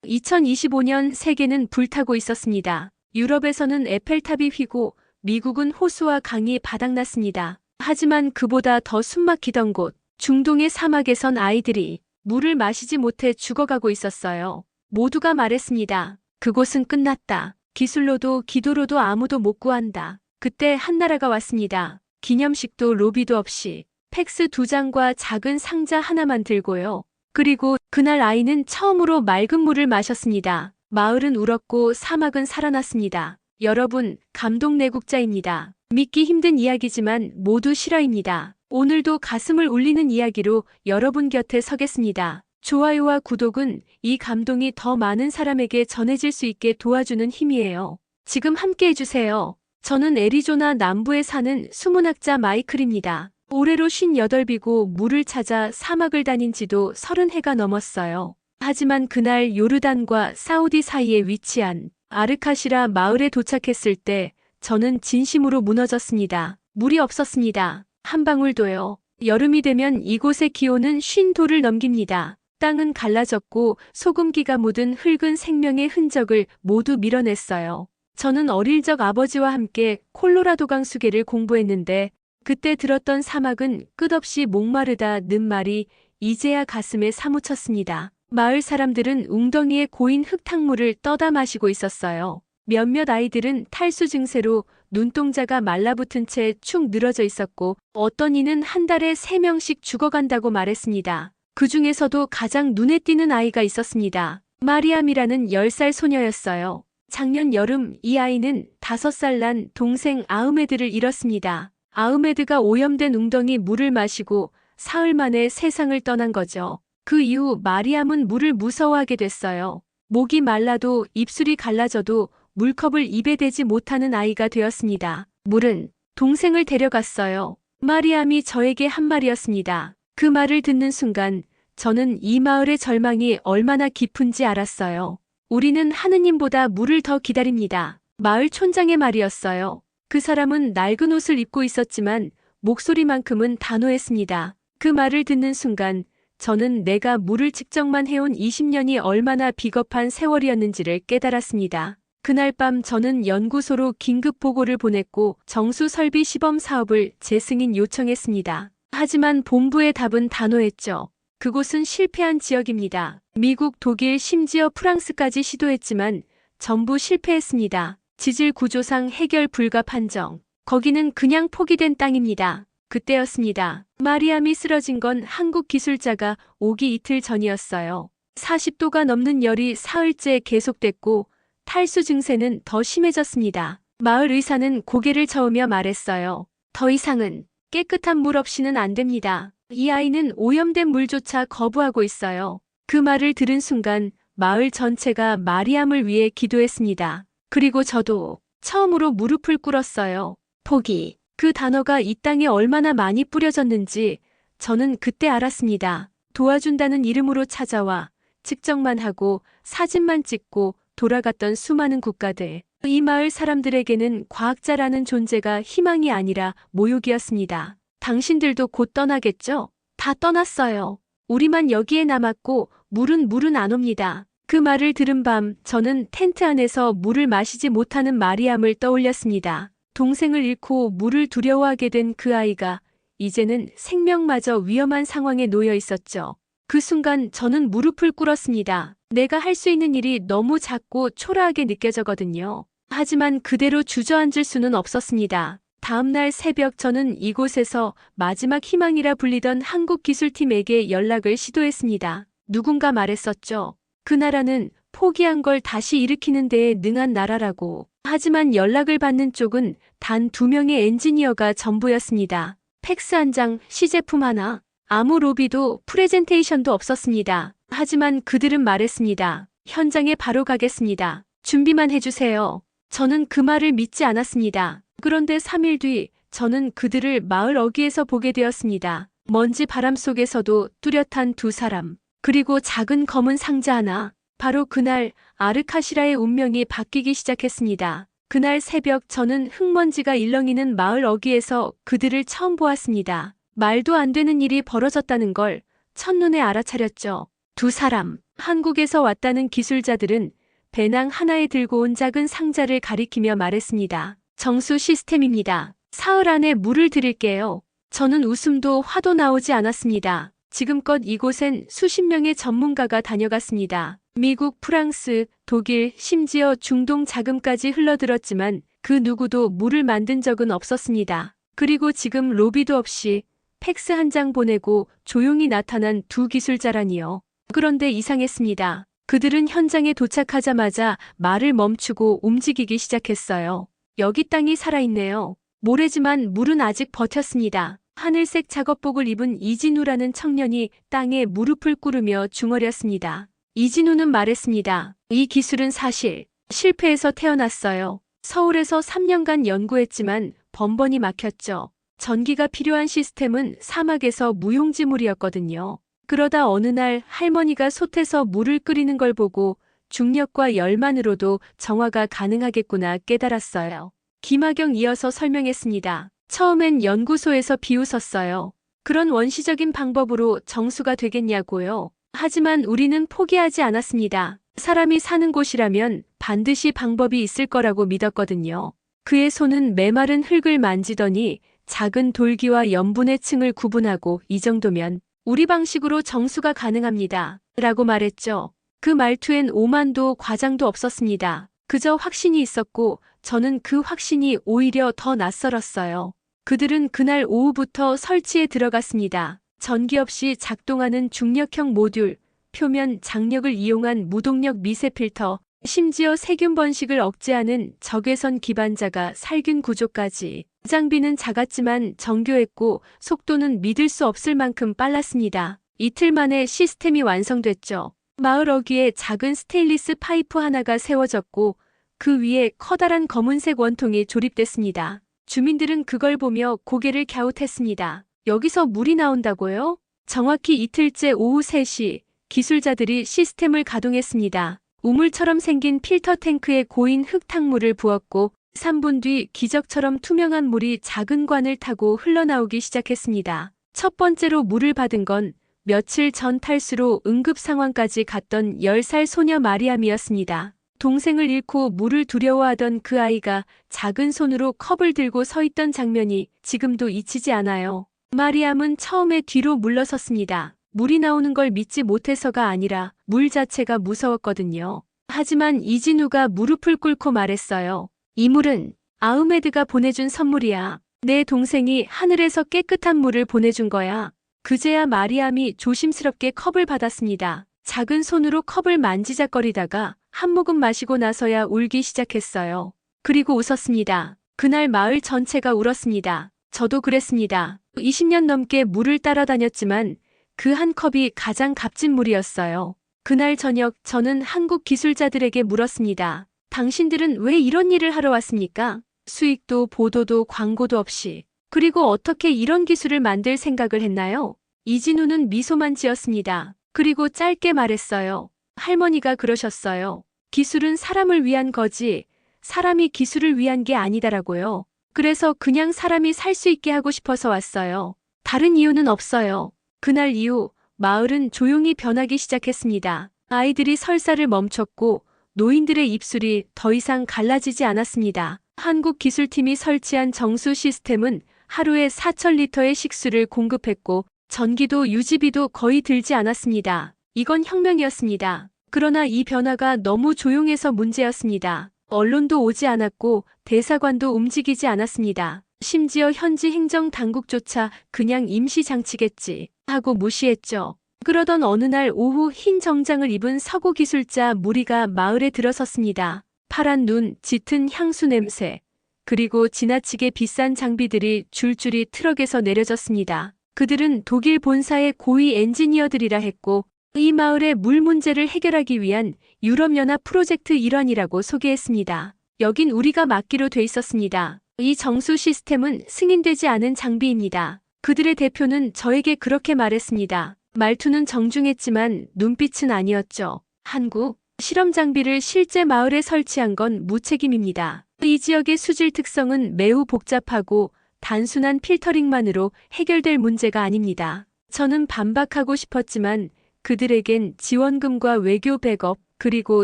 2025년 세계는 불타고 있었습니다. 유럽에서는 에펠탑이 휘고 미국은 호수와 강이 바닥났습니다. 하지만 그보다 더 숨막히던 곳, 중동의 사막에선 아이들이 물을 마시지 못해 죽어가고 있었어요. 모두가 말했습니다. 그곳은 끝났다. 기술로도 기도로도 아무도 못 구한다. 그때 한 나라가 왔습니다. 기념식도 로비도 없이 팩스 2장과 작은 상자 하나만 들고요. 그리고 그날 아이는 처음으로 맑은 물을 마셨습니다. 마을은 울었고 사막은 살아났습니다. 여러분, 감동 내국자입니다. 믿기 힘든 이야기지만 모두 실화입니다. 오늘도 가슴을 울리는 이야기로 여러분 곁에 서겠습니다. 좋아요와 구독은 이 감동이 더 많은 사람에게 전해질 수 있게 도와주는 힘이에요. 지금 함께 해주세요. 저는 애리조나 남부에 사는 수문학자 마이클입니다. 올해로 58이고 물을 찾아 사막을 다닌 지도 30해가 넘었어요. 하지만 그날 요르단과 사우디 사이에 위치한 아르카시라 마을에 도착했을 때 저는 진심으로 무너졌습니다. 물이 없었습니다. 한 방울도요. 여름이 되면 이곳의 기온은 50도를 넘깁니다. 땅은 갈라졌고 소금기가 묻은 흙은 생명의 흔적을 모두 밀어냈어요. 저는 어릴 적 아버지와 함께 콜로라도강 수계를 공부했는데 그때 들었던 사막은 끝없이 목마르다는 말이 이제야 가슴에 사무쳤습니다. 마을 사람들은 웅덩이에 고인 흙탕물을 떠다 마시고 있었어요. 몇몇 아이들은 탈수 증세로 눈동자가 말라붙은 채 축 늘어져 있었고 어떤 이는 한 달에 3명씩 죽어간다고 말했습니다. 그 중에서도 가장 눈에 띄는 아이가 있었습니다. 마리암이라는 10살 소녀였어요. 작년 여름 이 아이는 5살 난 동생 아흐메드를 잃었습니다. 아흐메드가 오염된 웅덩이 물을 마시고 사흘 만에 세상을 떠난 거죠. 그 이후 마리암은 물을 무서워하게 됐어요. 목이 말라도 입술이 갈라져도 물컵을 입에 대지 못하는 아이가 되었습니다. 물은 동생을 데려갔어요. 마리암이 저에게 한 말이었습니다. 그 말을 듣는 순간 저는 이 마을의 절망이 얼마나 깊은지 알았어요. 우리는 하느님보다 물을 더 기다립니다. 마을 촌장의 말이었어요. 그 사람은 낡은 옷을 입고 있었지만 목소리만큼은 단호했습니다. 그 말을 듣는 순간 저는 내가 물을 측정만 해온 20년이 얼마나 비겁한 세월이었는지를 깨달았습니다. 그날 밤 저는 연구소로 긴급 보고를 보냈고 정수 설비 시범 사업을 재승인 요청했습니다. 하지만 본부의 답은 단호했죠. 그곳은 실패한 지역입니다. 미국, 독일, 심지어 프랑스까지 시도했지만 전부 실패했습니다. 지질 구조상 해결 불가 판정. 거기는 그냥 포기된 땅입니다. 그때였습니다. 마리암이 쓰러진 건 한국 기술자가 오기 이틀 전이었어요. 40도가 넘는 열이 사흘째 계속됐고 탈수 증세는 더 심해졌습니다. 마을 의사는 고개를 저으며 말했어요. 더 이상은 깨끗한 물 없이는 안 됩니다. 이 아이는 오염된 물조차 거부하고 있어요. 그 말을 들은 순간 마을 전체가 마리암을 위해 기도했습니다. 그리고 저도 처음으로 무릎을 꿇었어요. 포기. 그 단어가 이 땅에 얼마나 많이 뿌려졌는지 저는 그때 알았습니다. 도와준다는 이름으로 찾아와 측정만 하고 사진만 찍고 돌아갔던 수많은 국가들. 이 마을 사람들에게는 과학자라는 존재가 희망이 아니라 모욕이었습니다. 당신들도 곧 떠나겠죠? 다 떠났어요. 우리만 여기에 남았고 물은 안 옵니다. 그 말을 들은 밤 저는 텐트 안에서 물을 마시지 못하는 마리암을 떠올렸습니다. 동생을 잃고 물을 두려워하게 된 그 아이가 이제는 생명마저 위험한 상황에 놓여 있었죠. 그 순간 저는 무릎을 꿇었습니다. 내가 할 수 있는 일이 너무 작고 초라하게 느껴졌거든요. 하지만 그대로 주저앉을 수는 없었습니다. 다음날 새벽 저는 이곳에서 마지막 희망이라 불리던 한국 기술팀에게 연락을 시도했습니다. 누군가 말했었죠. 그 나라는 포기한 걸 다시 일으키는 데에 능한 나라라고. 하지만 연락을 받는 쪽은 단 2명의 엔지니어가 전부였습니다. 팩스 한 장, 시제품 하나, 아무 로비도 프레젠테이션도 없었습니다. 하지만 그들은 말했습니다. 현장에 바로 가겠습니다. 준비만 해주세요. 저는 그 말을 믿지 않았습니다. 그런데 3일 뒤 저는 그들을 마을 어귀에서 보게 되었습니다. 먼지 바람 속에서도 뚜렷한 2사람, 그리고 작은 검은 상자 하나. 바로 그날 아르카시라의 운명이 바뀌기 시작했습니다. 그날 새벽 저는 흙먼지가 일렁이는 마을 어귀에서 그들을 처음 보았습니다. 말도 안 되는 일이 벌어졌다는 걸 첫눈에 알아차렸죠. 2사람, 한국에서 왔다는 기술자들은 배낭 하나에 들고 온 작은 상자를 가리키며 말했습니다. 정수 시스템입니다. 사흘 안에 물을 드릴게요. 저는 웃음도 화도 나오지 않았습니다. 지금껏 이곳엔 수십 명의 전문가가 다녀갔습니다. 미국, 프랑스, 독일, 심지어 중동 자금까지 흘러들었지만 그 누구도 물을 만든 적은 없었습니다. 그리고 지금 로비도 없이 팩스 한 장 보내고 조용히 나타난 두 기술자라니요. 그런데 이상했습니다. 그들은 현장에 도착하자마자 말을 멈추고 움직이기 시작했어요. 여기 땅이 살아있네요. 모래지만 물은 아직 버텼습니다. 하늘색 작업복을 입은 이진우라는 청년이 땅에 무릎을 꿇으며 중얼였습니다. 이진우는 말했습니다. 이 기술은 사실 실패해서 태어났어요. 서울에서 3년간 연구했지만 번번이 막혔죠. 전기가 필요한 시스템은 사막에서 무용지물이었거든요. 그러다 어느 날 할머니가 솥에서 물을 끓이는 걸 보고 중력과 열만으로도 정화가 가능하겠구나 깨달았어요. 김하경 이어서 설명했습니다. 처음엔 연구소에서 비웃었어요. 그런 원시적인 방법으로 정수가 되겠냐고요. 하지만 우리는 포기하지 않았습니다. 사람이 사는 곳이라면 반드시 방법이 있을 거라고 믿었거든요. 그의 손은 메마른 흙을 만지더니 작은 돌기와 염분의 층을 구분하고 이 정도면 우리 방식으로 정수가 가능합니다. 라고 말했죠. 그 말투엔 오만도 과장도 없었습니다. 그저 확신이 있었고 저는 그 확신이 오히려 더 낯설었어요. 그들은 그날 오후부터 설치에 들어갔습니다. 전기 없이 작동하는 중력형 모듈, 표면 장력을 이용한 무동력 미세 필터, 심지어 세균 번식을 억제하는 적외선 기반자가 살균 구조까지. 장비는 작았지만 정교했고 속도는 믿을 수 없을 만큼 빨랐습니다. 이틀 만에 시스템이 완성됐죠. 마을 어귀에 작은 스테인리스 파이프 하나가 세워졌고 그 위에 커다란 검은색 원통이 조립됐습니다. 주민들은 그걸 보며 고개를 갸웃했습니다. 여기서 물이 나온다고요? 정확히 이틀째 오후 3시 기술자들이 시스템을 가동했습니다. 우물처럼 생긴 필터 탱크에 고인 흙탕물을 부었고 3분 뒤 기적처럼 투명한 물이 작은 관을 타고 흘러나오기 시작했습니다. 첫 번째로 물을 받은 건 며칠 전 탈수로 응급 상황까지 갔던 10살 소녀 마리암이었습니다. 동생을 잃고 물을 두려워하던 그 아이가 작은 손으로 컵을 들고 서 있던 장면이 지금도 잊히지 않아요. 마리암은 처음에 뒤로 물러섰습니다. 물이 나오는 걸 믿지 못해서가 아니라 물 자체가 무서웠거든요. 하지만 이진우가 무릎을 꿇고 말했어요. 이 물은 아흐메드가 보내준 선물이야. 내 동생이 하늘에서 깨끗한 물을 보내준 거야. 그제야 마리암이 조심스럽게 컵을 받았습니다. 작은 손으로 컵을 만지작거리다가 한 모금 마시고 나서야 울기 시작했어요. 그리고 웃었습니다. 그날 마을 전체가 울었습니다. 저도 그랬습니다. 20년 넘게 물을 따라다녔지만 그 한 컵이 가장 값진 물이었어요. 그날 저녁 저는 한국 기술자들에게 물었습니다. 당신들은 왜 이런 일을 하러 왔습니까? 수익도 보도도 광고도 없이. 그리고 어떻게 이런 기술을 만들 생각을 했나요? 이진우는 미소만 지었습니다. 그리고 짧게 말했어요. 할머니가 그러셨어요. 기술은 사람을 위한 거지 사람이 기술을 위한 게 아니다라고요. 그래서 그냥 사람이 살 수 있게 하고 싶어서 왔어요. 다른 이유는 없어요. 그날 이후 마을은 조용히 변하기 시작했습니다. 아이들이 설사를 멈췄고 노인들의 입술이 더 이상 갈라지지 않았습니다. 한국 기술팀이 설치한 정수 시스템은 하루에 4,000리터의 식수를 공급했고 전기도 유지비도 거의 들지 않았습니다. 이건 혁명이었습니다. 그러나 이 변화가 너무 조용해서 문제였습니다. 언론도 오지 않았고 대사관도 움직이지 않았습니다. 심지어 현지 행정당국조차 그냥 임시장치겠지 하고 무시했죠. 그러던 어느 날 오후 흰 정장을 입은 서구 기술자 무리가 마을에 들어섰습니다. 파란 눈, 짙은 향수 냄새, 그리고 지나치게 비싼 장비들이 줄줄이 트럭에서 내려졌습니다. 그들은 독일 본사의 고위 엔지니어들이라 했고 이 마을의 물 문제를 해결하기 위한 유럽연합 프로젝트 일환이라고 소개했습니다. 여긴 우리가 맡기로 돼 있었습니다. 이 정수 시스템은 승인되지 않은 장비입니다. 그들의 대표는 저에게 그렇게 말했습니다. 말투는 정중했지만 눈빛은 아니었죠. 한국 실험 장비를 실제 마을에 설치한 건 무책임입니다. 이 지역의 수질 특성은 매우 복잡하고 단순한 필터링만으로 해결될 문제가 아닙니다. 저는 반박하고 싶었지만 그들에겐 지원금과 외교 백업, 그리고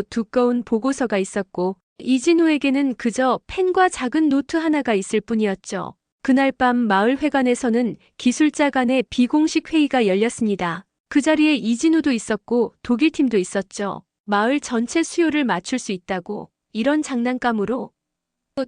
두꺼운 보고서가 있었고, 이진우에게는 그저 펜과 작은 노트 하나가 있을 뿐이었죠. 그날 밤 마을 회관에서는 기술자 간의 비공식 회의가 열렸습니다. 그 자리에 이진우도 있었고 독일팀도 있었죠. 마을 전체 수요를 맞출 수 있다고. 이런 장난감으로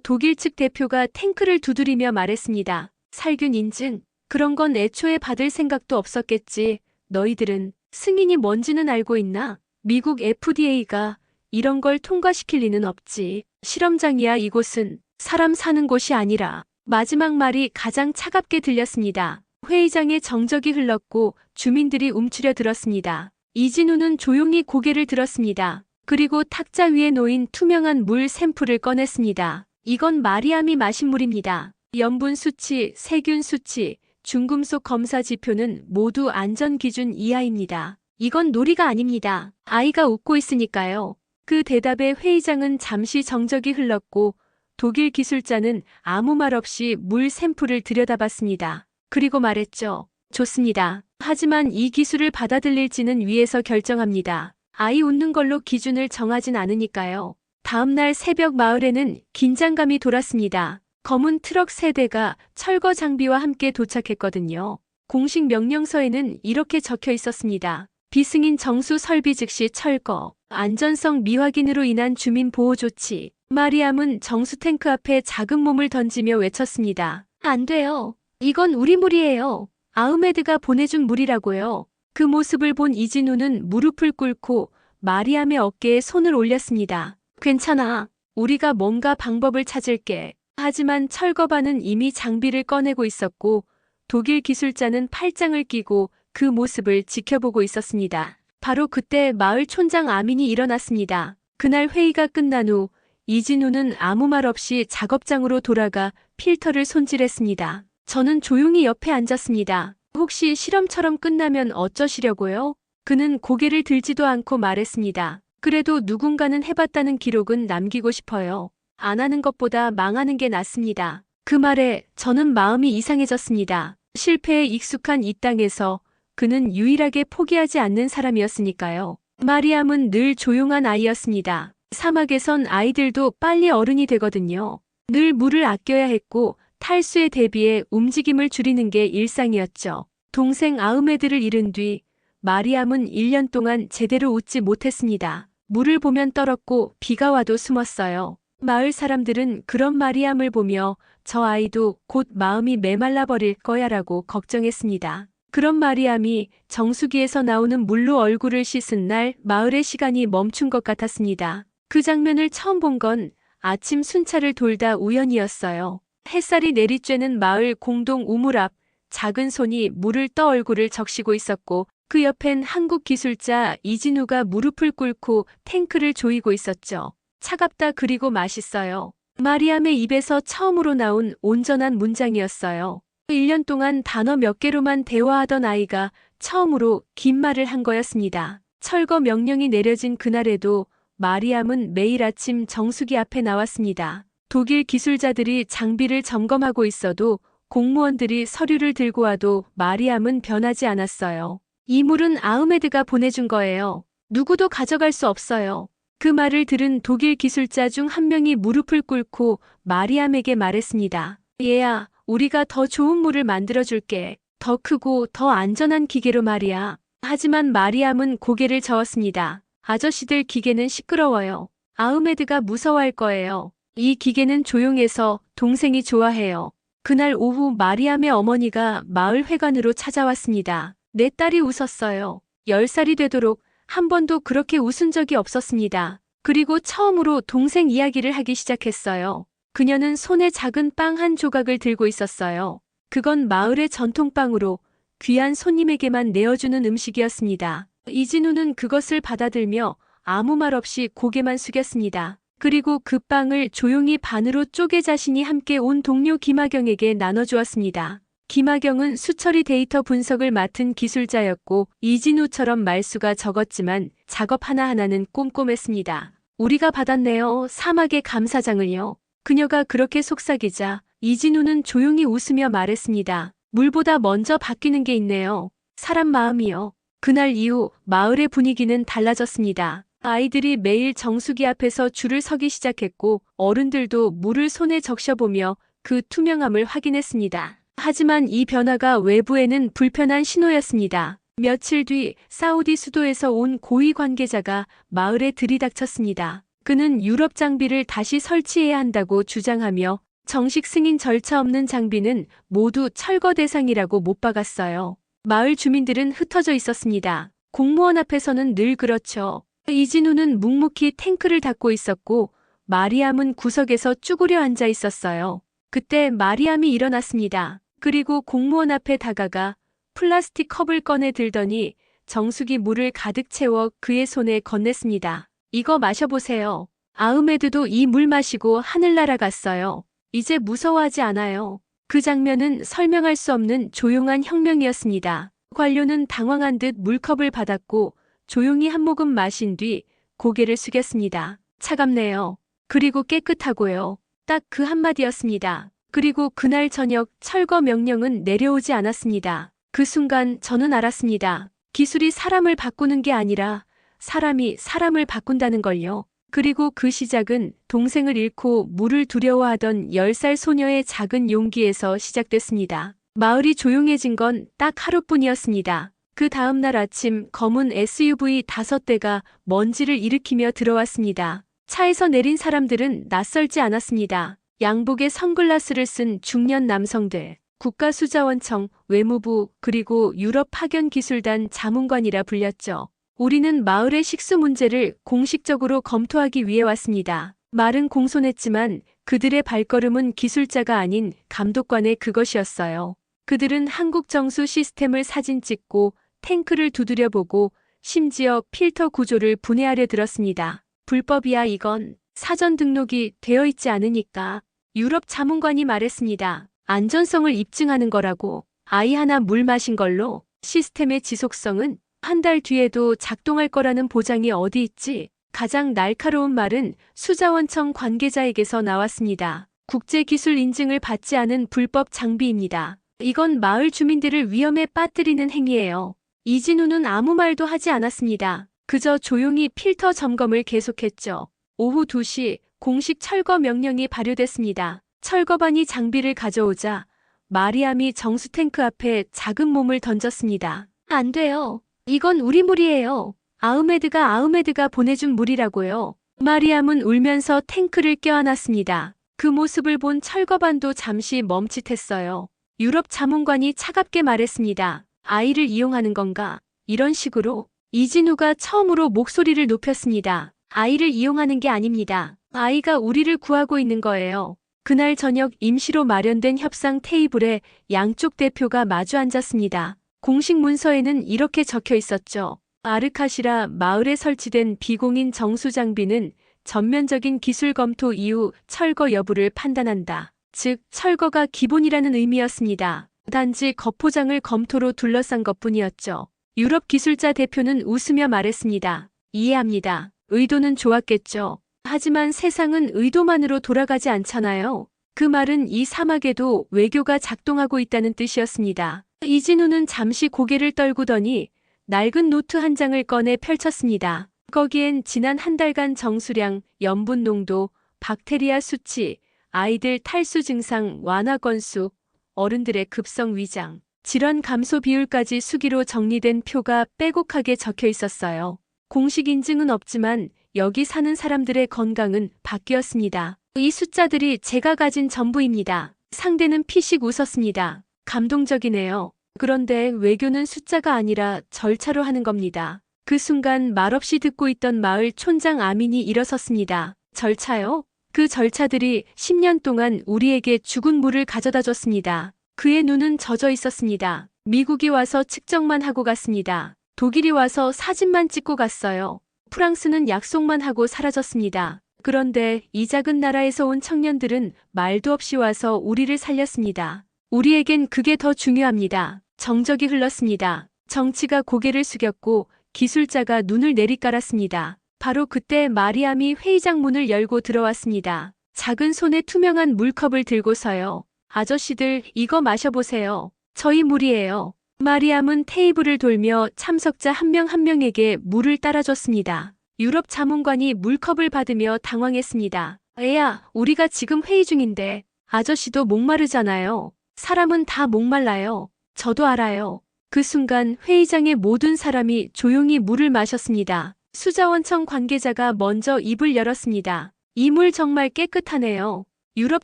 독일 측 대표가 탱크를 두드리며 말했습니다. 살균 인증? 그런 건 애초에 받을 생각도 없었겠지. 너희들은 승인이 뭔지는 알고 있나? 미국 FDA가 이런 걸 통과시킬 리는 없지. 실험장이야 이곳은. 사람 사는 곳이 아니라. 마지막 말이 가장 차갑게 들렸습니다. 회의장에 정적이 흘렀고 주민들이 움츠려 들었습니다. 이진우는 조용히 고개를 들었습니다. 그리고 탁자 위에 놓인 투명한 물 샘플을 꺼냈습니다. 이건 마리암이 마신 물입니다. 염분 수치, 세균 수치, 중금속 검사 지표는 모두 안전 기준 이하입니다. 이건 놀이가 아닙니다. 아이가 웃고 있으니까요. 그 대답에 회의장은 잠시 정적이 흘렀고 독일 기술자는 아무 말 없이 물 샘플을 들여다봤습니다. 그리고 말했죠. 좋습니다. 하지만 이 기술을 받아들일지는 위에서 결정합니다. 아이 웃는 걸로 기준을 정하진 않으니까요. 다음 날 새벽 마을에는 긴장감이 돌았습니다. 검은 트럭 3대가 철거 장비와 함께 도착했거든요. 공식 명령서에는 이렇게 적혀 있었습니다. 비승인 정수 설비 즉시 철거, 안전성 미확인으로 인한 주민 보호 조치. 마리암은 정수 탱크 앞에 작은 몸을 던지며 외쳤습니다. 안 돼요. 이건 우리 물이에요. 아흐메드가 보내준 물이라고요. 그 모습을 본 이진우는 무릎을 꿇고 마리암의 어깨에 손을 올렸습니다. 괜찮아. 우리가 뭔가 방법을 찾을게. 하지만 철거반은 이미 장비를 꺼내고 있었고 독일 기술자는 팔짱을 끼고 그 모습을 지켜보고 있었습니다. 바로 그때 마을 촌장 아민이 일어났습니다. 그날 회의가 끝난 후 이진우는 아무 말 없이 작업장으로 돌아가 필터를 손질했습니다. 저는 조용히 옆에 앉았습니다. 혹시 실험처럼 끝나면 어쩌시려고요? 그는 고개를 들지도 않고 말했습니다. 그래도 누군가는 해봤다는 기록은 남기고 싶어요. 안 하는 것보다 망하는 게 낫습니다. 그 말에 저는 마음이 이상해졌습니다. 실패에 익숙한 이 땅에서 그는 유일하게 포기하지 않는 사람이었으니까요. 마리암은 늘 조용한 아이였습니다. 사막에선 아이들도 빨리 어른이 되거든요. 늘 물을 아껴야 했고 탈수에 대비해 움직임을 줄이는 게 일상이었죠. 동생 아흐메드를 잃은 뒤 마리암은 1년 동안 제대로 웃지 못했습니다. 물을 보면 떨었고 비가 와도 숨었어요. 마을 사람들은 그런 마리암을 보며 저 아이도 곧 마음이 메말라 버릴 거야라고 걱정했습니다. 그런 마리암이 정수기에서 나오는 물로 얼굴을 씻은 날 마을의 시간이 멈춘 것 같았습니다. 그 장면을 처음 본 건 아침 순찰을 돌다 우연이었어요. 햇살이 내리쬐는 마을 공동 우물 앞 작은 손이 물을 떠 얼굴을 적시고 있었고 그 옆엔 한국 기술자 이진우가 무릎을 꿇고 탱크를 조이고 있었죠. 차갑다 그리고 맛있어요. 마리암의 입에서 처음으로 나온 온전한 문장이었어요. 1년 동안 단어 몇 개로만 대화하던 아이가 처음으로 긴 말을 한 거였습니다. 철거 명령이 내려진 그날에도 마리암은 매일 아침 정수기 앞에 나왔습니다. 독일 기술자들이 장비를 점검하고 있어도 공무원들이 서류를 들고 와도 마리암은 변하지 않았어요. 이 물은 아흐메드가 보내준 거예요. 누구도 가져갈 수 없어요. 그 말을 들은 독일 기술자 중 한 명이 무릎을 꿇고 마리암에게 말했습니다. 얘야, 우리가 더 좋은 물을 만들어줄게. 더 크고 더 안전한 기계로 말이야. 하지만 마리암은 고개를 저었습니다. 아저씨들 기계는 시끄러워요. 아흐메드가 무서워할 거예요. 이 기계는 조용해서 동생이 좋아해요. 그날 오후 마리암의 어머니가 마을 회관으로 찾아왔습니다. 내 딸이 웃었어요. 10살이 되도록 한 번도 그렇게 웃은 적이 없었습니다. 그리고 처음으로 동생 이야기를 하기 시작했어요. 그녀는 손에 작은 빵 한 조각을 들고 있었어요. 그건 마을의 전통빵으로 귀한 손님에게만 내어주는 음식이었습니다. 이진우는 그것을 받아들며 아무 말 없이 고개만 숙였습니다. 그리고 그 빵을 조용히 반으로 쪼개 자신이 함께 온 동료 김하경에게 나눠주었습니다. 김하경은 수처리 데이터 분석을 맡은 기술자였고 이진우처럼 말수가 적었지만 작업 하나하나는 꼼꼼했습니다. 우리가 받았네요. 사막의 감사장을요. 그녀가 그렇게 속삭이자 이진우는 조용히 웃으며 말했습니다. 물보다 먼저 바뀌는 게 있네요. 사람 마음이요. 그날 이후 마을의 분위기는 달라졌습니다. 아이들이 매일 정수기 앞에서 줄을 서기 시작했고 어른들도 물을 손에 적셔보며 그 투명함을 확인했습니다. 하지만 이 변화가 외부에는 불편한 신호였습니다. 며칠 뒤 사우디 수도에서 온 고위 관계자가 마을에 들이닥쳤습니다. 그는 유럽 장비를 다시 설치해야 한다고 주장하며 정식 승인 절차 없는 장비는 모두 철거 대상이라고 못 박았어요. 마을 주민들은 흩어져 있었습니다. 공무원 앞에서는 늘 그렇죠. 이진우는 묵묵히 탱크를 닫고 있었고 마리암은 구석에서 쭈그려 앉아 있었어요. 그때 마리암이 일어났습니다. 그리고 공무원 앞에 다가가 플라스틱 컵을 꺼내 들더니 정수기 물을 가득 채워 그의 손에 건넸습니다. 이거 마셔보세요. 아흐메드도 이 물 마시고 하늘 날아갔어요. 이제 무서워하지 않아요. 그 장면은 설명할 수 없는 조용한 혁명이었습니다. 관료는 당황한 듯 물컵을 받았고 조용히 한 모금 마신 뒤 고개를 숙였습니다. 차갑네요. 그리고 깨끗하고요. 딱 그 한마디였습니다. 그리고 그날 저녁 철거 명령은 내려오지 않았습니다. 그 순간 저는 알았습니다. 기술이 사람을 바꾸는 게 아니라 사람이 사람을 바꾼다는 걸요. 그리고 그 시작은 동생을 잃고 물을 두려워하던 10살 소녀의 작은 용기에서 시작됐습니다. 마을이 조용해진 건 딱 하루뿐이었습니다. 그 다음 날 아침 검은 SUV 5대가 먼지를 일으키며 들어왔습니다. 차에서 내린 사람들은 낯설지 않았습니다. 양복에 선글라스를 쓴 중년 남성들, 국가수자원청, 외무부, 그리고 유럽 파견기술단 자문관이라 불렸죠. 우리는 마을의 식수 문제를 공식적으로 검토하기 위해 왔습니다. 말은 공손했지만 그들의 발걸음은 기술자가 아닌 감독관의 그것이었어요. 그들은 한국 정수 시스템을 사진 찍고 탱크를 두드려보고 심지어 필터 구조를 분해하려 들었습니다. 불법이야 이건. 사전 등록이 되어 있지 않으니까. 유럽 자문관이 말했습니다. 안전성을 입증하는 거라고. 아이 하나 물 마신 걸로 시스템의 지속성은 한 달 뒤에도 작동할 거라는 보장이 어디 있지? 가장 날카로운 말은 수자원청 관계자에게서 나왔습니다. 국제기술 인증을 받지 않은 불법 장비입니다. 이건 마을 주민들을 위험에 빠뜨리는 행위예요. 이진우는 아무 말도 하지 않았습니다. 그저 조용히 필터 점검을 계속했죠. 오후 2시 공식 철거 명령이 발효됐습니다. 철거반이 장비를 가져오자 마리암이 정수탱크 앞에 작은 몸을 던졌습니다. 안 돼요. 이건 우리 물이에요. 아흐메드가 보내준 물이라고요. 마리암은 울면서 탱크를 껴안았습니다. 그 모습을 본 철거반도 잠시 멈칫했어요. 유럽 자문관이 차갑게 말했습니다. 아이를 이용하는 건가? 이런 식으로. 이진우가 처음으로 목소리를 높였습니다. 아이를 이용하는 게 아닙니다. 아이가 우리를 구하고 있는 거예요. 그날 저녁 임시로 마련된 협상 테이블에 양쪽 대표가 마주 앉았습니다. 공식 문서에는 이렇게 적혀 있었죠. 아르카시라 마을에 설치된 비공인 정수 장비는 전면적인 기술 검토 이후 철거 여부를 판단한다. 즉, 철거가 기본이라는 의미였습니다. 단지 겉포장을 검토로 둘러싼 것뿐이었죠. 유럽 기술자 대표는 웃으며 말했습니다. 이해합니다. 의도는 좋았겠죠. 하지만 세상은 의도만으로 돌아가지 않잖아요. 그 말은 이 사막에도 외교가 작동하고 있다는 뜻이었습니다. 이진우는 잠시 고개를 떨구더니 낡은 노트 한 장을 꺼내 펼쳤습니다. 거기엔 지난 한 달간 정수량, 염분 농도, 박테리아 수치, 아이들 탈수 증상 완화 건수, 어른들의 급성 위장, 질환 감소 비율까지 수기로 정리된 표가 빼곡하게 적혀 있었어요. 공식 인증은 없지만 여기 사는 사람들의 건강은 바뀌었습니다. 이 숫자들이 제가 가진 전부입니다. 상대는 피식 웃었습니다. 감동적이네요. 그런데 외교는 숫자가 아니라 절차로 하는 겁니다. 그 순간 말없이 듣고 있던 마을 촌장 아민이 일어섰습니다. 절차요? 그 절차들이 10년 동안 우리에게 죽은 물을 가져다 줬습니다. 그의 눈은 젖어 있었습니다. 미국이 와서 측정만 하고 갔습니다. 독일이 와서 사진만 찍고 갔어요. 프랑스는 약속만 하고 사라졌습니다. 그런데 이 작은 나라에서 온 청년들은 말도 없이 와서 우리를 살렸습니다. 우리에겐 그게 더 중요합니다. 정적이 흘렀습니다. 정치가 고개를 숙였고 기술자가 눈을 내리깔았습니다. 바로 그때 마리암이 회의장 문을 열고 들어왔습니다. 작은 손에 투명한 물컵을 들고서요. 아저씨들 이거 마셔보세요. 저희 물이에요. 마리암은 테이블을 돌며 참석자 한 명 한 명에게 물을 따라줬습니다. 유럽 자문관이 물컵을 받으며 당황했습니다. 애야, 우리가 지금 회의 중인데 아저씨도 목마르잖아요. 사람은 다 목말라요. 저도 알아요. 그 순간 회의장의 모든 사람이 조용히 물을 마셨습니다. 수자원청 관계자가 먼저 입을 열었습니다. 이 물 정말 깨끗하네요. 유럽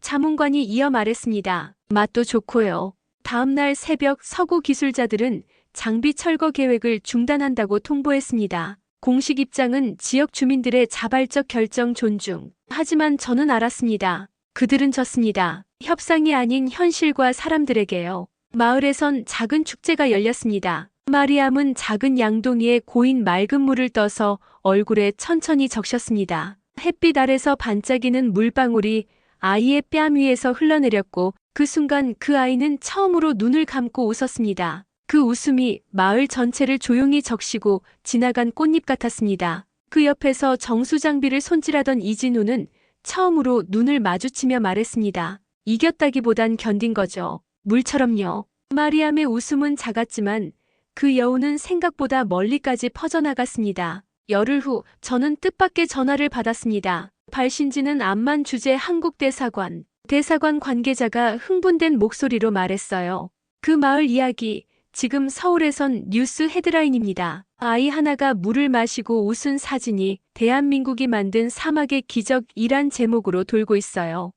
자문관이 이어 말했습니다. 맛도 좋고요. 다음날 새벽 서구 기술자들은 장비 철거 계획을 중단한다고 통보했습니다. 공식 입장은 지역 주민들의 자발적 결정 존중. 하지만 저는 알았습니다. 그들은 졌습니다. 협상이 아닌 현실과 사람들에게요. 마을에선 작은 축제가 열렸습니다. 마리암은 작은 양동이에 고인 맑은 물을 떠서 얼굴에 천천히 적셨습니다. 햇빛 아래서 반짝이는 물방울이 아이의 뺨 위에서 흘러내렸고 그 순간 그 아이는 처음으로 눈을 감고 웃었습니다. 그 웃음이 마을 전체를 조용히 적시고 지나간 꽃잎 같았습니다. 그 옆에서 정수장비를 손질하던 이진우는 처음으로 눈을 마주치며 말했습니다. 이겼다기보단 견딘 거죠. 물처럼요. 마리암의 웃음은 작았지만 그 여운은 생각보다 멀리까지 퍼져나갔습니다. 열흘 후 저는 뜻밖의 전화를 받았습니다. 발신지는 암만 주재 한국대사관. 대사관 관계자가 흥분된 목소리로 말했어요. 그 마을 이야기, 지금 서울에선 뉴스 헤드라인입니다. 아이 하나가 물을 마시고 웃은 사진이 대한민국이 만든 사막의 기적이란 제목으로 돌고 있어요.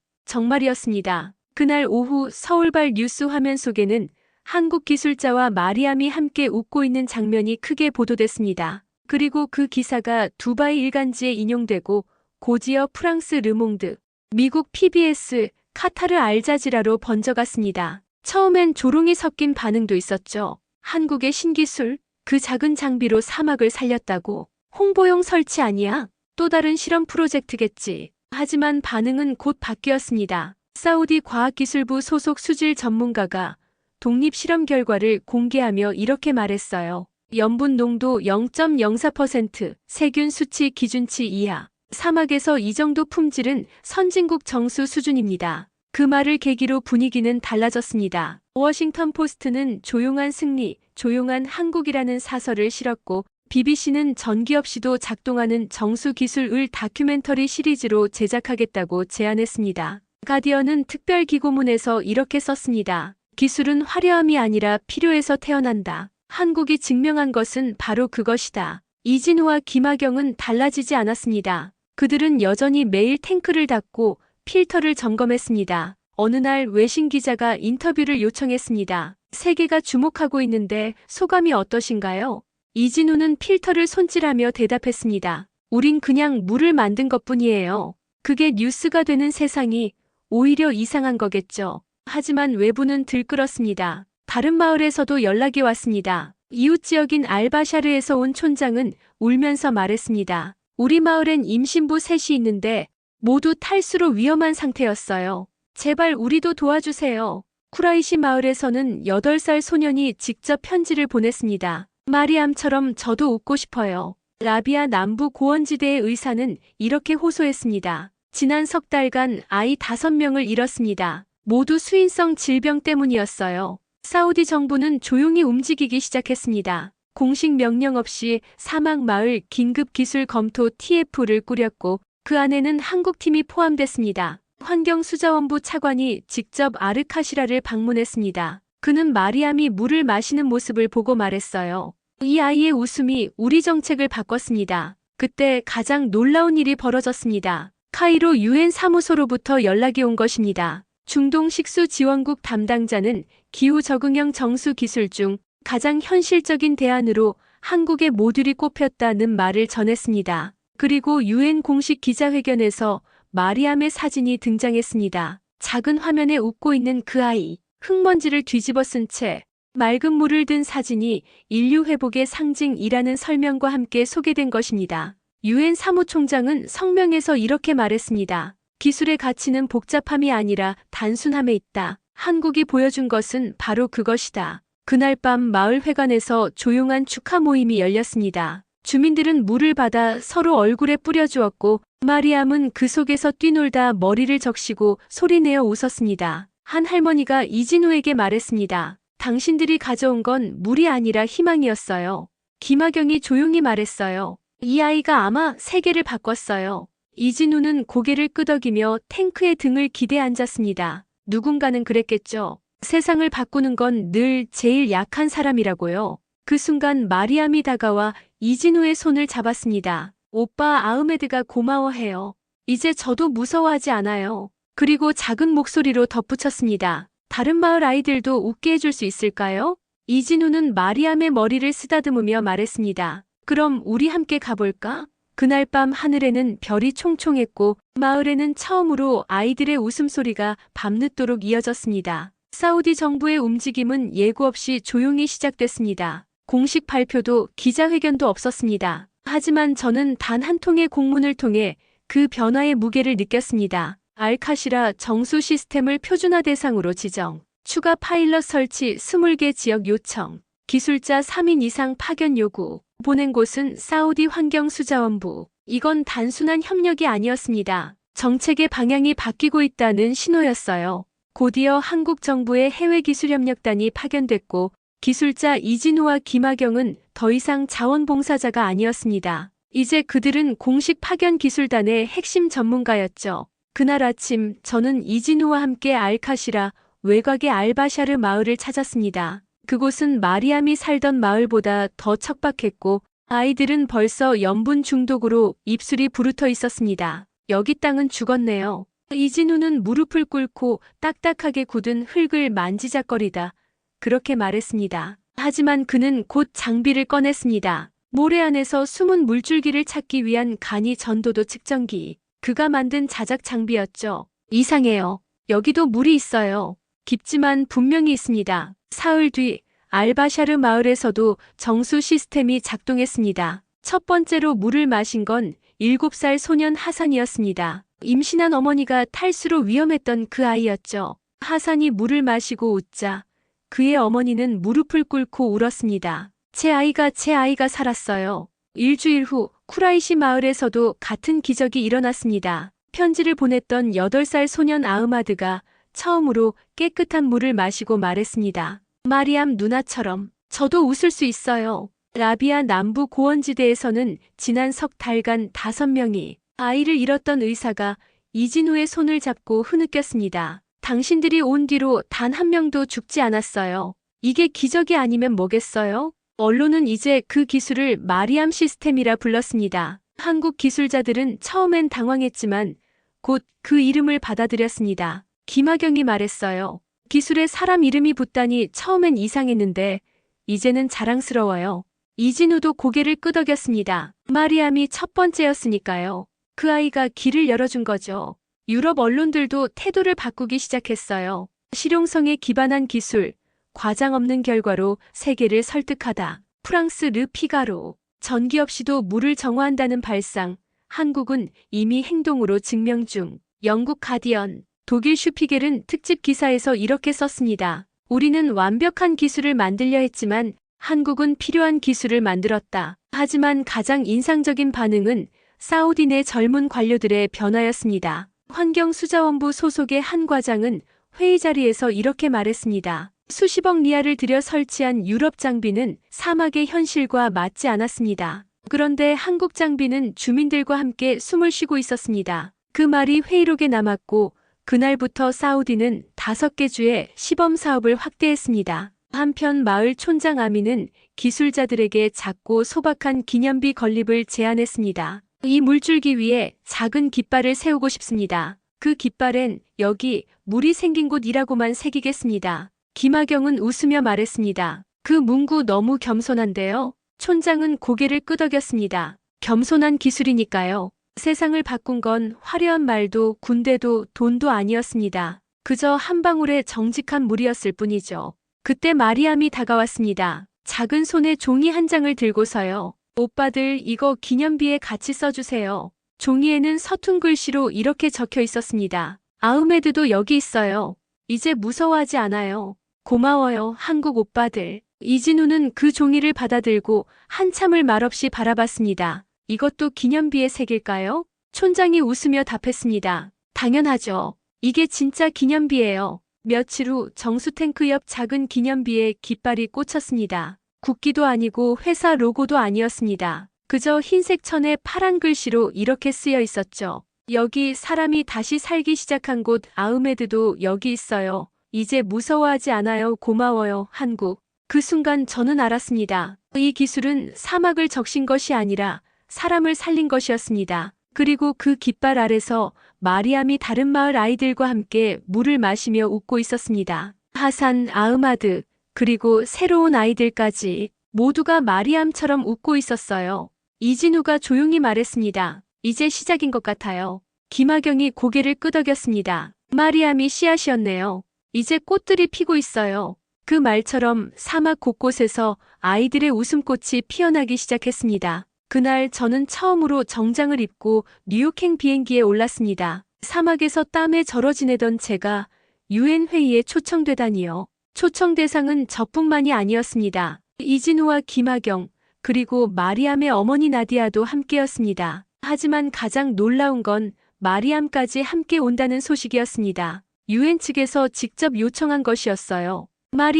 정말이었습니다. 그날 오후 서울발 뉴스 화면 속에는 한국 기술자와 마리암이 함께 웃고 있는 장면이 크게 보도됐습니다. 그리고 그 기사가 두바이 일간지에 인용되고 고지어 프랑스 르몽드, 미국 PBS, 카타르 알자지라로 번져갔습니다. 처음엔 조롱이 섞인 반응도 있었죠. 한국의 신기술, 그 작은 장비로 사막을 살렸다고. 홍보용 설치 아니야? 또 다른 실험 프로젝트겠지. 하지만 반응은 곧 바뀌었습니다. 사우디 과학기술부 소속 수질 전문가가 독립 실험 결과를 공개하며 이렇게 말했어요. 염분 농도 0.04%, 세균 수치 기준치 이하. 사막에서 이 정도 품질은 선진국 정수 수준입니다. 그 말을 계기로 분위기는 달라졌습니다. 워싱턴 포스트는 조용한 승리, 조용한 한국이라는 사설을 실었고 BBC는 전기 없이도 작동하는 정수 기술을 다큐멘터리 시리즈로 제작하겠다고 제안했습니다. 가디언은 특별 기고문에서 이렇게 썼습니다. 기술은 화려함이 아니라 필요해서 태어난다. 한국이 증명한 것은 바로 그것이다. 이진우와 김하경은 달라지지 않았습니다. 그들은 여전히 매일 탱크를 닫고 필터를 점검했습니다. 어느 날 외신 기자가 인터뷰를 요청했습니다. 세계가 주목하고 있는데 소감이 어떠신가요? 이진우는 필터를 손질하며 대답했습니다. 우린 그냥 물을 만든 것뿐이에요. 그게 뉴스가 되는 세상이 오히려 이상한 거겠죠. 하지만 외부는 들끓었습니다. 다른 마을에서도 연락이 왔습니다. 이웃 지역인 알바샤르에서 온 촌장은 울면서 말했습니다. 우리 마을엔 임신부 셋이 있는데 모두 탈수로 위험한 상태였어요. 제발 우리도 도와주세요. 쿠라이시 마을에서는 8살 소년이 직접 편지를 보냈습니다. 마리암처럼 저도 웃고 싶어요. 라비아 남부 고원지대의 의사는 이렇게 호소했습니다. 지난 석 달간 아이 5명을 잃었습니다. 모두 수인성 질병 때문이었어요. 사우디 정부는 조용히 움직이기 시작했습니다. 공식 명령 없이 사막 마을 긴급 기술 검토 TF를 꾸렸고 그 안에는 한국팀이 포함됐습니다. 환경수자원부 차관이 직접 아르카시라를 방문했습니다. 그는 마리암이 물을 마시는 모습을 보고 말했어요. 이 아이의 웃음이 우리 정책을 바꿨습니다. 그때 가장 놀라운 일이 벌어졌습니다. 카이로 유엔 사무소로부터 연락이 온 것입니다. 중동 식수 지원국 담당자는 기후 적응형 정수 기술 중 가장 현실적인 대안으로 한국의 모듈이 꼽혔다는 말을 전했습니다. 그리고 유엔 공식 기자회견에서 마리암의 사진이 등장했습니다. 작은 화면에 웃고 있는 그 아이, 흙먼지를 뒤집어 쓴 채 맑은 물을 든 사진이 인류 회복의 상징이라는 설명과 함께 소개된 것입니다. 유엔 사무총장은 성명에서 이렇게 말했습니다. 기술의 가치는 복잡함이 아니라 단순함에 있다. 한국이 보여준 것은 바로 그것이다. 그날 밤 마을 회관에서 조용한 축하 모임이 열렸습니다. 주민들은 물을 받아 서로 얼굴에 뿌려주었고 마리암은 그 속에서 뛰놀다 머리를 적시고 소리내어 웃었습니다. 한 할머니가 이진우에게 말했습니다. 당신들이 가져온 건 물이 아니라 희망이었어요. 김하경이 조용히 말했어요. 이 아이가 아마 세계를 바꿨어요. 이진우는 고개를 끄덕이며 탱크의 등을 기대 앉았습니다. 누군가는 그랬겠죠. 세상을 바꾸는 건 늘 제일 약한 사람이라고요. 그 순간 마리암이 다가와 이진우의 손을 잡았습니다. 오빠 아흐메드가 고마워해요. 이제 저도 무서워하지 않아요. 그리고 작은 목소리로 덧붙였습니다. 다른 마을 아이들도 웃게 해줄 수 있을까요? 이진우는 마리암의 머리를 쓰다듬으며 말했습니다. 그럼 우리 함께 가볼까? 그날 밤 하늘에는 별이 총총했고 마을에는 처음으로 아이들의 웃음소리가 밤늦도록 이어졌습니다. 사우디 정부의 움직임은 예고 없이 조용히 시작됐습니다. 공식 발표도 기자회견도 없었습니다. 하지만 저는 단 한 통의 공문을 통해 그 변화의 무게를 느꼈습니다. 알카시라 정수 시스템을 표준화 대상으로 지정, 추가 파일럿 설치 20개 지역 요청, 기술자 3인 이상 파견 요구, 보낸 곳은 사우디 환경수자원부. 이건 단순한 협력이 아니었습니다. 정책의 방향이 바뀌고 있다는 신호였어요. 곧이어 한국 정부의 해외기술협력단이 파견됐고 기술자 이진우와 김하경은 더 이상 자원봉사자가 아니었습니다. 이제 그들은 공식 파견 기술단의 핵심 전문가였죠. 그날 아침 저는 이진우와 함께 알카시라 외곽의 알바샤르 마을을 찾았습니다. 그곳은 마리암이 살던 마을보다 더 척박했고 아이들은 벌써 염분 중독으로 입술이 부르터 있었습니다. 여기 땅은 죽었네요. 이진우는 무릎을 꿇고 딱딱하게 굳은 흙을 만지작거리다 그렇게 말했습니다. 하지만 그는 곧 장비를 꺼냈습니다. 모래 안에서 숨은 물줄기를 찾기 위한 간이 전도도 측정기. 그가 만든 자작 장비였죠. 이상해요. 여기도 물이 있어요. 깊지만 분명히 있습니다. 사흘 뒤 알바샤르 마을에서도 정수 시스템이 작동했습니다. 첫 번째로 물을 마신 건 7살 소년 하산이었습니다. 임신한 어머니가 탈수로 위험했던 그 아이였죠. 하산이 물을 마시고 웃자 그의 어머니는 무릎을 꿇고 울었습니다. 제 아이가 살았어요. 일주일 후 쿠라이시 마을에서도 같은 기적이 일어났습니다. 편지를 보냈던 8살 소년 아흐마드가 처음으로 깨끗한 물을 마시고 말했습니다. 마리암 누나처럼 저도 웃을 수 있어요. 라비아 남부 고원지대에서는 지난 석 달간 5명이 아이를 잃었던 의사가 이진우의 손을 잡고 흐느꼈습니다. 당신들이 온 뒤로 단 한 명도 죽지 않았어요. 이게 기적이 아니면 뭐겠어요? 언론은 이제 그 기술을 마리암 시스템이라 불렀습니다. 한국 기술자들은 처음엔 당황했지만 곧 그 이름을 받아들였습니다. 김하경이 말했어요. 기술에 사람 이름이 붙다니 처음엔 이상했는데 이제는 자랑스러워요. 이진우도 고개를 끄덕였습니다. 마리암이 첫 번째였으니까요. 그 아이가 길을 열어준 거죠. 유럽 언론들도 태도를 바꾸기 시작했어요. 실용성에 기반한 기술, 과장 없는 결과로 세계를 설득하다. 프랑스 르 피가로, 전기 없이도 물을 정화한다는 발상, 한국은 이미 행동으로 증명 중. 영국 가디언, 독일 슈피겔은 특집 기사에서 이렇게 썼습니다. 우리는 완벽한 기술을 만들려 했지만 한국은 필요한 기술을 만들었다. 하지만 가장 인상적인 반응은 사우디 내 젊은 관료들의 변화였습니다. 환경수자원부 소속의 한 과장은 회의 자리에서 이렇게 말했습니다. 수십억 리알을 들여 설치한 유럽 장비는 사막의 현실과 맞지 않았습니다. 그런데 한국 장비는 주민들과 함께 숨을 쉬고 있었습니다. 그 말이 회의록에 남았고 그날부터 사우디는 5개 주에 시범 사업을 확대했습니다. 한편 마을 촌장 아미는 기술자들에게 작고 소박한 기념비 건립을 제안했습니다. 이 물줄기 위에 작은 깃발을 세우고 싶습니다. 그 깃발엔 여기 물이 생긴 곳이라고만 새기겠습니다. 김하경은 웃으며 말했습니다. 그 문구 너무 겸손한데요. 촌장은 고개를 끄덕였습니다. 겸손한 기술이니까요. 세상을 바꾼 건 화려한 말도 군대도 돈도 아니었습니다. 그저 한 방울의 정직한 물이었을 뿐이죠. 그때 마리암이 다가왔습니다. 작은 손에 종이 한 장을 들고서요. 오빠들 이거 기념비에 같이 써주세요. 종이에는 서툰 글씨로 이렇게 적혀 있었습니다. 아흐메드도 여기 있어요. 이제 무서워하지 않아요. 고마워요, 한국 오빠들. 이진우는 그 종이를 받아들고 한참을 말없이 바라봤습니다. 이것도 기념비에 새길까요? 촌장이 웃으며 답했습니다. 당연하죠. 이게 진짜 기념비예요. 며칠 후 정수탱크 옆 작은 기념비에 깃발이 꽂혔습니다. 국기도 아니고 회사 로고도 아니었습니다. 그저 흰색 천에 파란 글씨로 이렇게 쓰여 있었죠. 여기 사람이 다시 살기 시작한 곳 아흐메드도 여기 있어요. 이제 무서워하지 않아요. 고마워요, 한국. 그 순간 저는 알았습니다. 이 기술은 사막을 적신 것이 아니라 사람을 살린 것이었습니다. 그리고 그 깃발 아래서 마리암이 다른 마을 아이들과 함께 물을 마시며 웃고 있었습니다. 하산, 아흐마드, 그리고 새로운 아이들까지 모두가 마리암처럼 웃고 있었어요. 이진우가 조용히 말했습니다. 이제 시작인 것 같아요. 김하경이 고개를 끄덕였습니다. 마리암이 씨앗이었네요. 이제 꽃들이 피고 있어요. 그 말처럼 사막 곳곳에서 아이들의 웃음꽃이 피어나기 시작했습니다. 그날 저는 처음으로 정장을 입고 뉴욕행 비행기에 올랐습니다. 사막에서 땀에 절어 지내던 제가 UN 회의에 초청되다니요. 초청 대상은 저뿐만이 아니었습니다. 이진우와 김하경, 그리고 마리암의 어머니 나디아도 함께였습니다. 하지만 가장 놀라운 건 마리암까지 함께 온다는 소식이었습니다. UN 측에서 직접 요청한 것이었어요.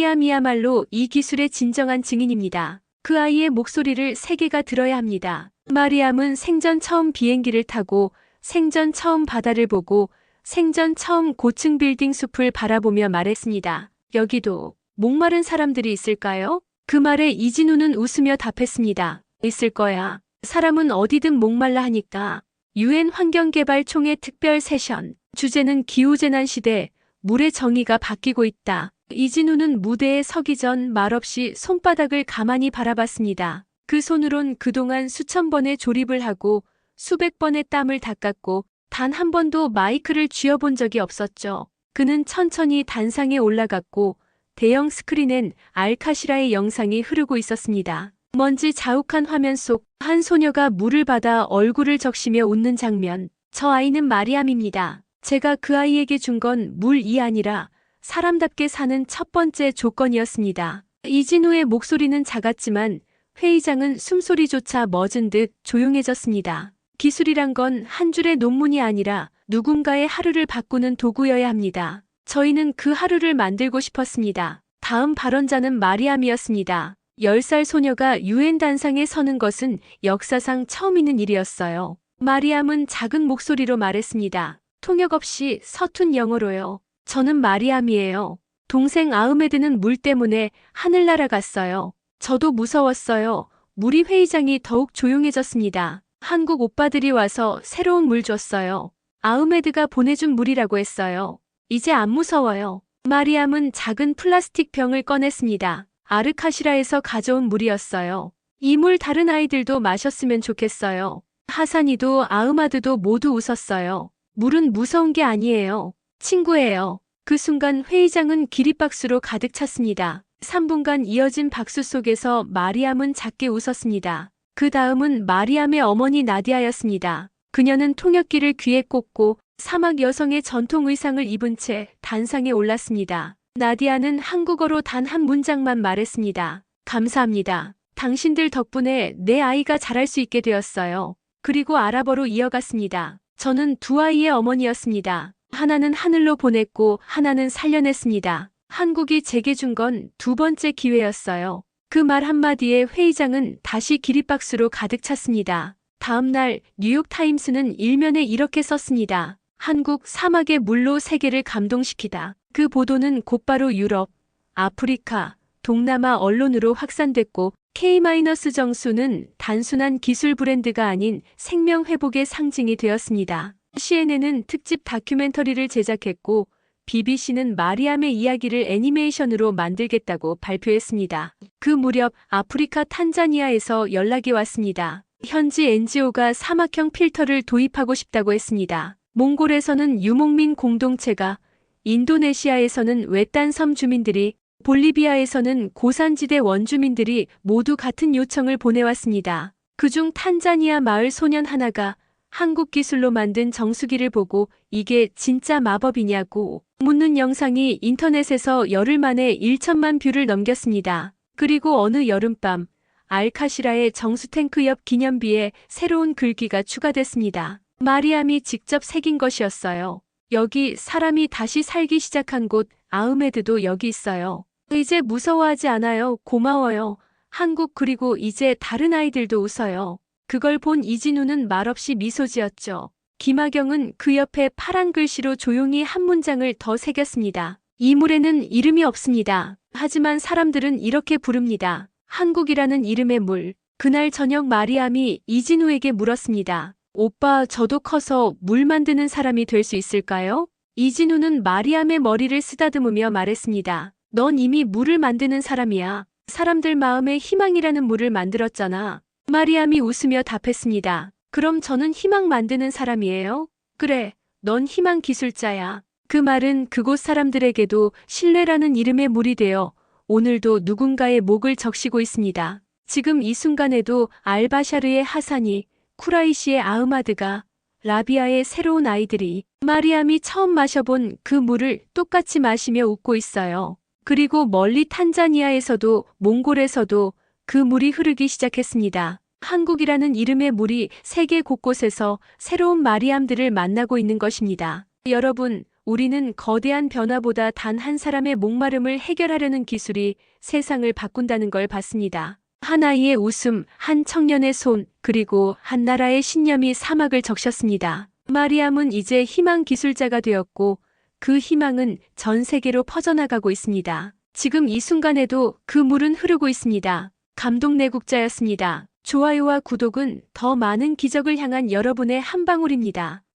마리암이야말로 이 기술의 진정한 증인입니다. 그 아이의 목소리를 세계가 들어야 합니다. 마리암은 생전 처음 비행기를 타고 생전 처음 바다를 보고 생전 처음 고층 빌딩 숲을 바라보며 말했습니다. 여기도 목마른 사람들이 있을까요? 그 말에 이진우는 웃으며 답했습니다. 있을 거야. 사람은 어디든 목말라 하니까. UN 환경개발총회 특별 세션. 주제는 기후재난 시대, 물의 정의가 바뀌고 있다. 이진우는 무대에 서기 전 말없이 손바닥을 가만히 바라봤습니다. 그 손으론 그동안 수천 번의 조립을 하고 수백 번의 땀을 닦았고 단 한 번도 마이크를 쥐어본 적이 없었죠. 그는 천천히 단상에 올라갔고 대형 스크린엔 알카시라의 영상이 흐르고 있었습니다. 먼지 자욱한 화면 속 한 소녀가 물을 받아 얼굴을 적시며 웃는 장면. 저 아이는 마리암입니다. 제가 그 아이에게 준 건 물이 아니라 사람답게 사는 첫 번째 조건이었습니다. 이진우의 목소리는 작았지만 회의장은 숨소리조차 멎은 듯 조용해졌습니다. 기술이란 건 한 줄의 논문이 아니라 누군가의 하루를 바꾸는 도구여야 합니다. 저희는 그 하루를 만들고 싶었습니다. 다음 발언자는 마리암이었습니다. 10살 소녀가 UN 단상에 서는 것은 역사상 처음 있는 일이었어요. 마리암은 작은 목소리로 말했습니다. 통역 없이 서툰 영어로요. 저는 마리암이에요. 동생 아흐메드는 물 때문에 하늘 날아갔어요. 저도 무서웠어요. 물이 회의장이 더욱 조용해졌습니다. 한국 오빠들이 와서 새로운 물 줬어요. 아흐메드가 보내준 물이라고 했어요. 이제 안 무서워요. 마리암은 작은 플라스틱 병을 꺼냈습니다. 아르카시라에서 가져온 물이었어요. 이 물 다른 아이들도 마셨으면 좋겠어요. 하산이도 아흐마드도 모두 웃었어요. 물은 무서운 게 아니에요. 친구예요. 그 순간 회의장은 기립박수로 가득 찼습니다. 3분간 이어진 박수 속에서 마리암은 작게 웃었습니다. 그 다음은 마리암의 어머니 나디아였습니다. 그녀는 통역기를 귀에 꽂고 사막 여성의 전통 의상을 입은 채 단상에 올랐습니다. 나디아는 한국어로 단 한 문장만 말했습니다. 감사합니다. 당신들 덕분에 내 아이가 자랄 수 있게 되었어요. 그리고 아랍어로 이어갔습니다. 저는 두 아이의 어머니였습니다. 하나는 하늘로 보냈고 하나는 살려냈습니다. 한국이 제게 준 건 두 번째 기회였어요. 그 말 한마디에 회의장은 다시 기립박수로 가득 찼습니다. 다음 날 뉴욕타임스는 일면에 이렇게 썼습니다. 한국 사막의 물로 세계를 감동시키다. 그 보도는 곧바로 유럽, 아프리카, 동남아 언론으로 확산됐고 K-정수는 단순한 기술 브랜드가 아닌 생명 회복의 상징이 되었습니다. CNN은 특집 다큐멘터리를 제작했고 BBC는 마리암의 이야기를 애니메이션으로 만들겠다고 발표했습니다. 그 무렵 아프리카 탄자니아에서 연락이 왔습니다. 현지 NGO가 사막형 필터를 도입하고 싶다고 했습니다. 몽골에서는 유목민 공동체가, 인도네시아에서는 외딴 섬 주민들이, 볼리비아에서는 고산지대 원주민들이 모두 같은 요청을 보내왔습니다. 그중 탄자니아 마을 소년 하나가 한국 기술로 만든 정수기를 보고 이게 진짜 마법이냐고 묻는 영상이 인터넷에서 열흘 만에 1천만 뷰를 넘겼습니다. 그리고 어느 여름밤 알카시라의 정수탱크 옆 기념비에 새로운 글귀가 추가됐습니다. 마리암이 직접 새긴 것이었어요. 여기 사람이 다시 살기 시작한 곳 아흐메드도 여기 있어요. 이제 무서워하지 않아요. 고마워요. 한국 그리고 이제 다른 아이들도 웃어요. 그걸 본 이진우는 말없이 미소 지었죠. 김하경은 그 옆에 파란 글씨로 조용히 한 문장을 더 새겼습니다. 이 물에는 이름이 없습니다. 하지만 사람들은 이렇게 부릅니다. 한국이라는 이름의 물. 그날 저녁 마리암이 이진우에게 물었습니다. 오빠, 저도 커서 물 만드는 사람이 될 수 있을까요? 이진우는 마리암의 머리를 쓰다듬으며 말했습니다. 넌 이미 물을 만드는 사람이야. 사람들 마음에 희망이라는 물을 만들었잖아. 마리암이 웃으며 답했습니다. 그럼 저는 희망 만드는 사람이에요? 그래, 넌 희망 기술자야. 그 말은 그곳 사람들에게도 신뢰라는 이름의 물이 되어 오늘도 누군가의 목을 적시고 있습니다. 지금 이 순간에도 알바샤르의 하산이, 쿠라이시의 아흐마드가, 라비아의 새로운 아이들이 마리암이 처음 마셔본 그 물을 똑같이 마시며 웃고 있어요. 그리고 멀리 탄자니아에서도 몽골에서도 그 물이 흐르기 시작했습니다. 한국이라는 이름의 물이 세계 곳곳에서 새로운 마리암들을 만나고 있는 것입니다. 여러분, 우리는 거대한 변화보다 단 한 사람의 목마름을 해결하려는 기술이 세상을 바꾼다는 걸 봤습니다. 한 아이의 웃음, 한 청년의 손, 그리고 한 나라의 신념이 사막을 적셨습니다. 마리암은 이제 희망 기술자가 되었고 그 희망은 전 세계로 퍼져나가고 있습니다. 지금 이 순간에도 그 물은 흐르고 있습니다. 감동내국자였습니다. 좋아요와 구독은 더 많은 기적을 향한 여러분의 한 방울입니다.